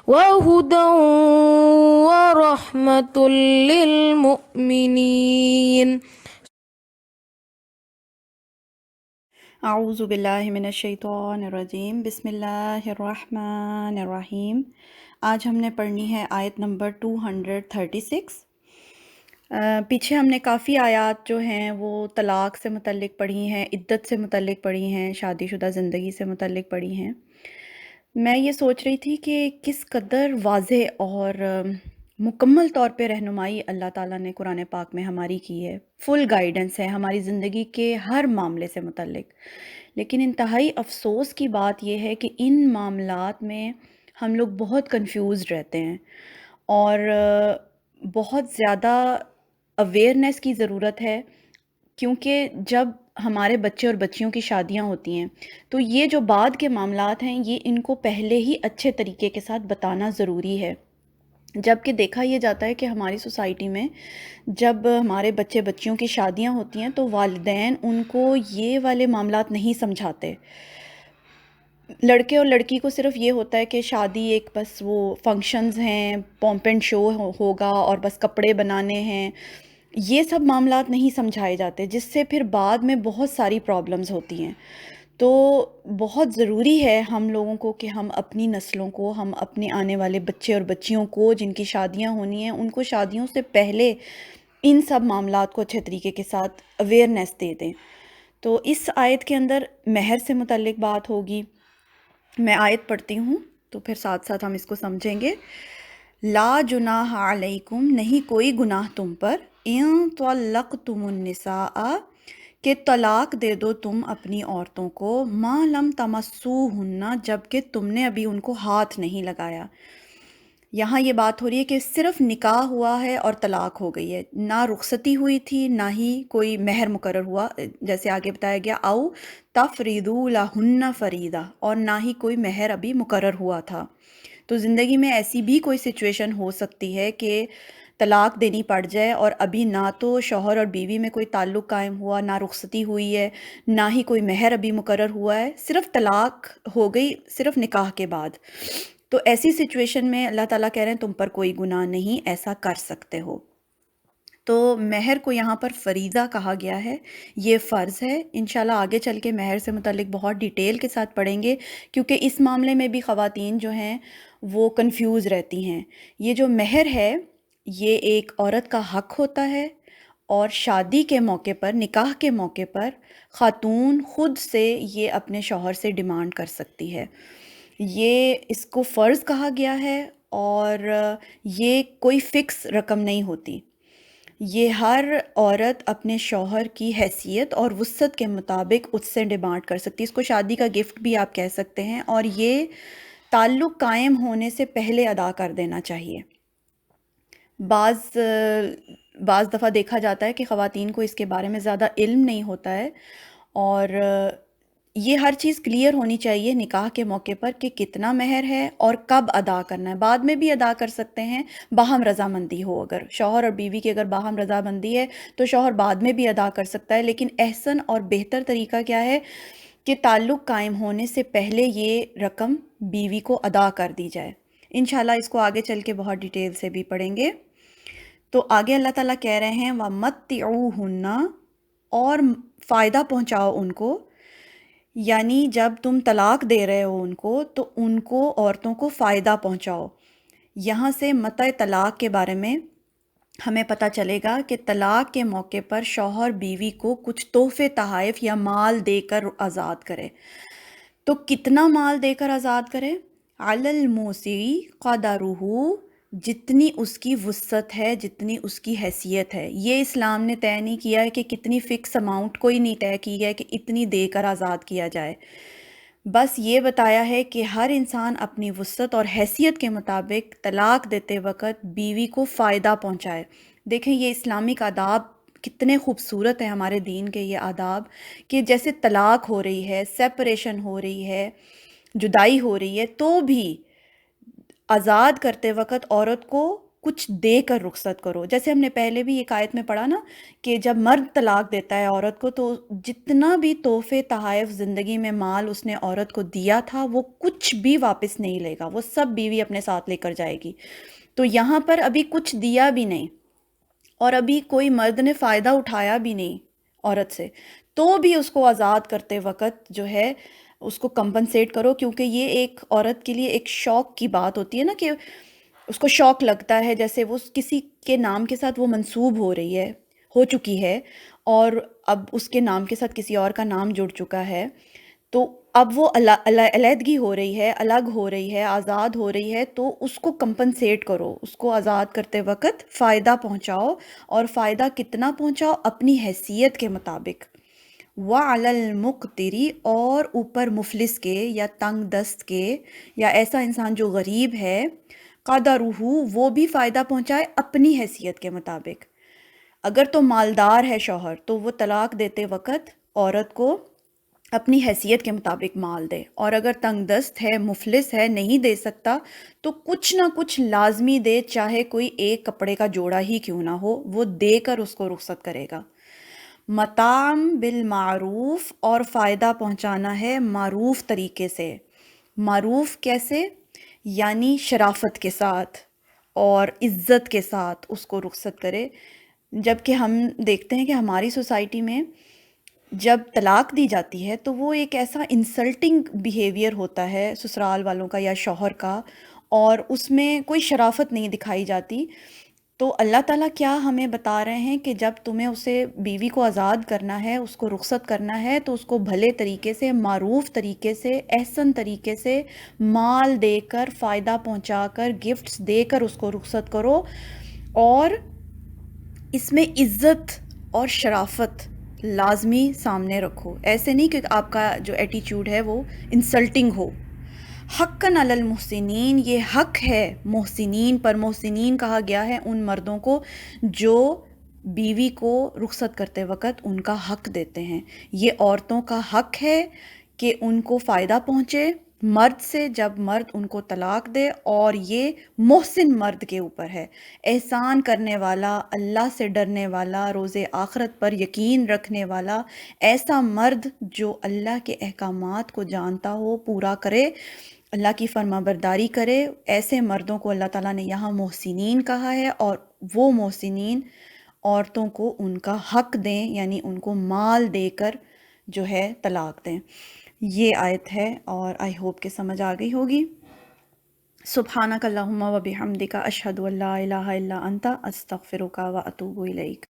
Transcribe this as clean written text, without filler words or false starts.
وهدى ورحمة للمؤمنين. اعوذ باللہ من الشیطان الرجیم، بسم اللہ الرحمن الرحیم۔ آج ہم نے پڑھنی ہے آیت نمبر 236۔ پیچھے ہم نے کافی آیات جو ہیں وہ طلاق سے متعلق پڑھی ہیں، عدت سے متعلق پڑھی ہیں، شادی شدہ زندگی سے متعلق پڑھی ہیں۔ میں یہ سوچ رہی تھی کہ کس قدر واضح اور مکمل طور پہ رہنمائی اللہ تعالیٰ نے قرآن پاک میں ہماری کی ہے، فل گائیڈنس ہے ہماری زندگی کے ہر معاملے سے متعلق۔ لیکن انتہائی افسوس کی بات یہ ہے کہ ان معاملات میں ہم لوگ بہت کنفیوزڈ رہتے ہیں، اور بہت زیادہ اویئرنیس کی ضرورت ہے، کیونکہ جب ہمارے بچے اور بچیوں کی شادیاں ہوتی ہیں تو یہ جو بعد کے معاملات ہیں یہ ان کو پہلے ہی اچھے طریقے کے ساتھ بتانا ضروری ہے۔ جبکہ دیکھا یہ جاتا ہے کہ ہماری سوسائٹی میں جب ہمارے بچے بچیوں کی شادیاں ہوتی ہیں تو والدین ان کو یہ والے معاملات نہیں سمجھاتے۔ لڑکے اور لڑکی کو صرف یہ ہوتا ہے کہ شادی ایک بس وہ فنکشنز ہیں، پومپ اینڈ شو ہوگا اور بس کپڑے بنانے ہیں، یہ سب معاملات نہیں سمجھائے جاتے، جس سے پھر بعد میں بہت ساری پرابلمز ہوتی ہیں۔ تو بہت ضروری ہے ہم لوگوں کو کہ ہم اپنی نسلوں کو، ہم اپنے آنے والے بچے اور بچیوں کو جن کی شادیاں ہونی ہیں ان کو شادیوں سے پہلے ان سب معاملات کو اچھے طریقے کے ساتھ اویئرنیس دے دیں۔ تو اس آیت کے اندر مہر سے متعلق بات ہوگی۔ میں آیت پڑھتی ہوں تو پھر ساتھ ساتھ ہم اس کو سمجھیں گے۔ لا جناح علیکم، نہیں کوئی گناہ تم پر، ان طلقتم النساء، کہ طلاق دے دو تم اپنی عورتوں کو، ما لم تمسوہن، جب کہ تم نے ابھی ان کو ہاتھ نہیں لگایا۔ یہاں یہ بات ہو رہی ہے کہ صرف نکاح ہوا ہے اور طلاق ہو گئی ہے، نہ رخصتی ہوئی تھی نہ ہی کوئی مہر مقرر ہوا، جیسے آگے بتایا گیا او تفریدو لہن فریدہ، اور نہ ہی کوئی مہر ابھی مقرر ہوا تھا۔ تو زندگی میں ایسی بھی کوئی سچویشن ہو سکتی ہے کہ طلاق دینی پڑ جائے اور ابھی نہ تو شوہر اور بیوی میں کوئی تعلق قائم ہوا، نہ رخصتی ہوئی ہے، نہ ہی کوئی مہر ابھی مقرر ہوا ہے، صرف طلاق ہو گئی صرف نکاح کے بعد۔ تو ایسی سچویشن میں اللہ تعالیٰ کہہ رہے ہیں تم پر کوئی گناہ نہیں، ایسا کر سکتے ہو۔ تو مہر کو یہاں پر فریضہ کہا گیا ہے، یہ فرض ہے۔ انشاءاللہ آگے چل کے مہر سے متعلق بہت ڈیٹیل کے ساتھ پڑھیں گے، کیونکہ اس معاملے میں بھی خواتین جو ہیں وہ کنفیوز رہتی ہیں۔ یہ جو مہر ہے یہ ایک عورت کا حق ہوتا ہے، اور شادی کے موقع پر، نکاح کے موقع پر خاتون خود سے یہ اپنے شوہر سے ڈیمانڈ کر سکتی ہے۔ یہ اس کو فرض کہا گیا ہے، اور یہ کوئی فکس رقم نہیں ہوتی، یہ ہر عورت اپنے شوہر کی حیثیت اور وسعت کے مطابق اس سے ڈیمانڈ کر سکتی ہے۔ اس کو شادی کا گفٹ بھی آپ کہہ سکتے ہیں، اور یہ تعلق قائم ہونے سے پہلے ادا کر دینا چاہیے۔ بعض دفعہ دیکھا جاتا ہے کہ خواتین کو اس کے بارے میں زیادہ علم نہیں ہوتا ہے، اور یہ ہر چیز کلیئر ہونی چاہیے نکاح کے موقع پر کہ کتنا مہر ہے اور کب ادا کرنا ہے۔ بعد میں بھی ادا کر سکتے ہیں، باہم رضامندی ہو، اگر شوہر اور بیوی کی اگر باہم رضامندی ہے تو شوہر بعد میں بھی ادا کر سکتا ہے، لیکن احسن اور بہتر طریقہ کیا ہے کہ تعلق قائم ہونے سے پہلے یہ رقم بیوی کو ادا کر دی جائے۔ انشاءاللہ اس کو آگے چل کے بہت ڈیٹیل سے بھی پڑھیں گے۔ تو آگے اللہ تعالیٰ کہہ رہے ہیں وَمَتِّعُوهُنَّ، اور فائدہ پہنچاؤ ان کو، یعنی جب تم طلاق دے رہے ہو ان کو تو ان کو، عورتوں کو فائدہ پہنچاؤ۔ یہاں سے متع طلاق کے بارے میں ہمیں پتہ چلے گا کہ طلاق کے موقع پر شوہر بیوی کو کچھ تحفے تحائف یا مال دے کر آزاد کرے۔ تو کتنا مال دے کر آزاد کرے؟ علی الموسع قدرہ، جتنی اس کی وسعت ہے، جتنی اس کی حیثیت ہے۔ یہ اسلام نے طے نہیں کیا ہے کہ کتنی فکس اماؤنٹ، کوئی نہیں طے کی ہے کہ اتنی دے کر آزاد کیا جائے، بس یہ بتایا ہے کہ ہر انسان اپنی وسعت اور حیثیت کے مطابق طلاق دیتے وقت بیوی کو فائدہ پہنچائے۔ دیکھیں یہ اسلامک آداب کتنے خوبصورت ہیں، ہمارے دین کے یہ آداب، کہ جیسے طلاق ہو رہی ہے، سیپریشن ہو رہی ہے، جدائی ہو رہی ہے، تو بھی آزاد کرتے وقت عورت کو کچھ دے کر رخصت کرو. جیسے ہم نے پہلے بھی ایک آیت میں پڑھا نا کہ جب مرد طلاق دیتا ہے عورت کو تو جتنا بھی تحفے تحائف زندگی میں مال اس نے عورت کو دیا تھا وہ کچھ بھی واپس نہیں لے گا، وہ سب بیوی اپنے ساتھ لے کر جائے گی. تو یہاں پر ابھی کچھ دیا بھی نہیں اور ابھی کوئی مرد نے فائدہ اٹھایا بھی نہیں عورت سے، تو بھی اس کو آزاد کرتے وقت جو ہے اس کو کمپنسیٹ کرو، کیونکہ یہ ایک عورت کے لیے ایک شوق کی بات ہوتی ہے نا کہ اس کو شوق لگتا ہے جیسے وہ کسی کے نام کے ساتھ وہ منسوب ہو رہی ہے، ہو چکی ہے، اور اب اس کے نام کے ساتھ کسی اور کا نام جڑ چکا ہے، تو اب وہ علیحدگی ہو رہی ہے، الگ ہو رہی ہے، آزاد ہو رہی ہے، تو اس کو کمپنسیٹ کرو، اس کو آزاد کرتے وقت فائدہ پہنچاؤ. اور فائدہ کتنا پہنچاؤ؟ اپنی حیثیت کے مطابق. وَعَلَى الْمُقْتِرِ، اور اوپر مفلس کے یا تنگ دست کے یا ایسا انسان جو غریب ہے، قَدَرُهُ، وہ بھی فائدہ پہنچائے اپنی حیثیت کے مطابق. اگر تو مالدار ہے شوہر تو وہ طلاق دیتے وقت عورت کو اپنی حیثیت کے مطابق مال دے، اور اگر تنگ دست ہے، مفلس ہے، نہیں دے سکتا تو کچھ نہ کچھ لازمی دے، چاہے کوئی ایک کپڑے کا جوڑا ہی کیوں نہ ہو، وہ دے کر اس کو رخصت کرے گا. مطعم بالمعروف، اور فائدہ پہنچانا ہے معروف طریقے سے. معروف کیسے؟ یعنی شرافت کے ساتھ اور عزت کے ساتھ اس کو رخصت کرے. جبکہ ہم دیکھتے ہیں کہ ہماری سوسائٹی میں جب طلاق دی جاتی ہے تو وہ ایک ایسا انسلٹنگ بیہیویئر ہوتا ہے سسرال والوں کا یا شوہر کا، اور اس میں کوئی شرافت نہیں دکھائی جاتی. تو اللہ تعالیٰ کیا ہمیں بتا رہے ہیں کہ جب تمہیں اسے بیوی کو آزاد کرنا ہے، اس کو رخصت کرنا ہے، تو اس کو بھلے طریقے سے، معروف طریقے سے، احسن طریقے سے مال دے کر، فائدہ پہنچا کر، گفٹس دے کر اس کو رخصت کرو. اور اس میں عزت اور شرافت لازمی سامنے رکھو. ایسے نہیں کہ آپ کا جو ایٹیچیوڈ ہے وہ انسلٹنگ ہو. حقاً علی المحسنین، یہ حق ہے محسنین پر. محسنین کہا گیا ہے ان مردوں کو جو بیوی کو رخصت کرتے وقت ان کا حق دیتے ہیں. یہ عورتوں کا حق ہے کہ ان کو فائدہ پہنچے مرد سے جب مرد ان کو طلاق دے، اور یہ محسن مرد کے اوپر ہے، احسان کرنے والا، اللہ سے ڈرنے والا، روز آخرت پر یقین رکھنے والا، ایسا مرد جو اللہ کے احکامات کو جانتا ہو، پورا کرے، اللہ کی فرما برداری کرے. ایسے مردوں کو اللہ تعالیٰ نے یہاں محسنین کہا ہے، اور وہ محسنین عورتوں کو ان کا حق دیں، یعنی ان کو مال دے کر جو ہے طلاق دیں. یہ آیت ہے، اور آئی ہوپ کہ سمجھ آ گئی ہوگی. سبحانک اللہم و بحمدک، اشہد ان لا الہ الا انت، استغفرک و اتوب الیک.